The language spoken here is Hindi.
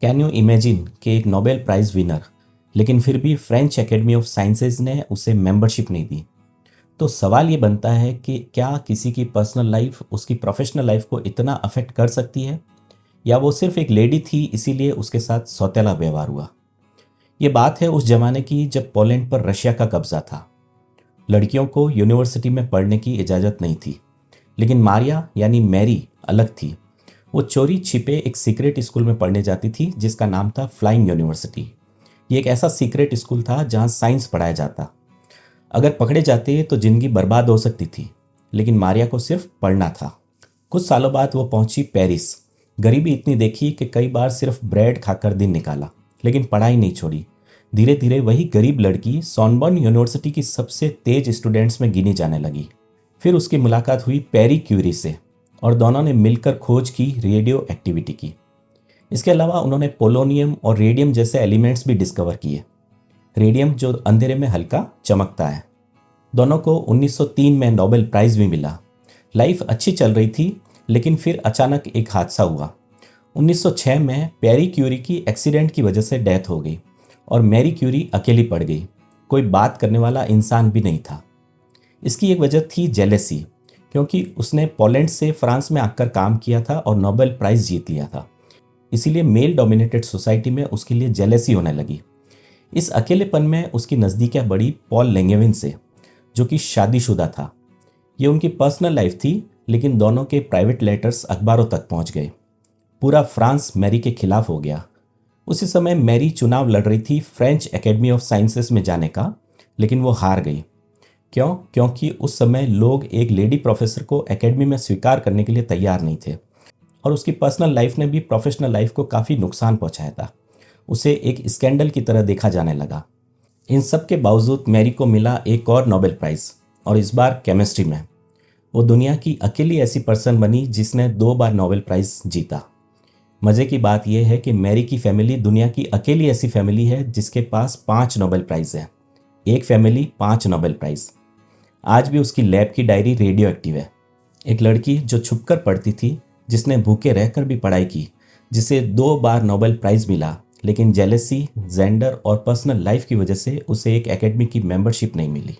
कैन यू इमेजिन कि एक नोबेल प्राइज़ विनर, लेकिन फिर भी फ्रेंच एकेडमी ऑफ साइंसेज ने उसे मेंबरशिप नहीं दी। तो सवाल ये बनता है कि क्या किसी की पर्सनल लाइफ उसकी प्रोफेशनल लाइफ को इतना अफेक्ट कर सकती है, या वो सिर्फ एक लेडी थी इसीलिए उसके साथ सौतेला व्यवहार हुआ। ये बात है उस जमाने की जब पोलैंड पर रशिया का कब्जा था। लड़कियों को यूनिवर्सिटी में पढ़ने की इजाज़त नहीं थी, लेकिन मारिया यानी मैरी अलग थी। वो चोरी छिपे एक सीक्रेट स्कूल में पढ़ने जाती थी जिसका नाम था फ्लाइंग यूनिवर्सिटी। ये एक ऐसा सीक्रेट स्कूल था जहाँ साइंस पढ़ाया जाता। अगर पकड़े जाते तो जिंदगी बर्बाद हो सकती थी, लेकिन मारिया को सिर्फ पढ़ना था। कुछ सालों बाद वो पहुंची पेरिस। गरीबी इतनी देखी कि कई बार सिर्फ ब्रेड खाकर दिन निकाला, लेकिन पढ़ाई नहीं छोड़ी। धीरे धीरे वही गरीब लड़की सॉर्बोन यूनिवर्सिटी की सबसे तेज स्टूडेंट्स में गिनी जाने लगी। फिर उसकी मुलाकात हुई पैरी क्यूरी से, और दोनों ने मिलकर खोज की रेडियो एक्टिविटी की। इसके अलावा उन्होंने पोलोनियम और रेडियम जैसे एलिमेंट्स भी डिस्कवर किए। रेडियम जो अंधेरे में हल्का चमकता है। दोनों को 1903 में नोबेल प्राइज़ भी मिला। लाइफ अच्छी चल रही थी, लेकिन फिर अचानक एक हादसा हुआ। 1906 में पैरी क्यूरी की एक्सीडेंट की वजह से डेथ हो गई और मैरी क्यूरी अकेली पड़ गई। कोई बात करने वाला इंसान भी नहीं था। इसकी एक वजह थी जेलेसी, क्योंकि उसने पोलैंड से फ्रांस में आकर काम किया था और नोबेल प्राइज़ जीत लिया था। इसीलिए मेल डोमिनेटेड सोसाइटी में उसके लिए जेलेसी होने लगी। इस अकेलेपन में उसकी नज़दीकियाँ बढ़ी पॉल लेंगेविन से, जो कि शादीशुदा था। ये उनकी पर्सनल लाइफ थी, लेकिन दोनों के प्राइवेट लेटर्स अखबारों तक पहुंच गए। पूरा फ्रांस मैरी के खिलाफ हो गया। उसी समय मैरी चुनाव लड़ रही थी फ्रेंच एकेडमी ऑफ साइंसेस में जाने का, लेकिन वो हार गई। क्यों? क्योंकि उस समय लोग एक लेडी प्रोफेसर को एकेडमी में स्वीकार करने के लिए तैयार नहीं थे, और उसकी पर्सनल लाइफ ने भी प्रोफेशनल लाइफ को काफ़ी नुकसान पहुंचाया था। उसे एक स्कैंडल की तरह देखा जाने लगा। इन सब के बावजूद मैरी को मिला एक और नोबेल प्राइज़, और इस बार केमिस्ट्री में। वो दुनिया की अकेली ऐसी पर्सन बनी जिसने 2 बार नोबेल प्राइज़ जीता। मज़े की बात यह है कि मैरी की फैमिली दुनिया की अकेली ऐसी फैमिली है जिसके पास 5 नोबेल प्राइज़ है। एक फैमिली 5 नोबेल प्राइज़। आज भी उसकी लैब की डायरी रेडियो एक्टिव है। एक लड़की जो छुपकर पढ़ती थी, जिसने भूखे रहकर भी पढ़ाई की, जिसे 2 बार नोबेल प्राइज़ मिला, लेकिन जेलेसी, जेंडर और पर्सनल लाइफ की वजह से उसे एक एकेडमी की मेंबरशिप नहीं मिली।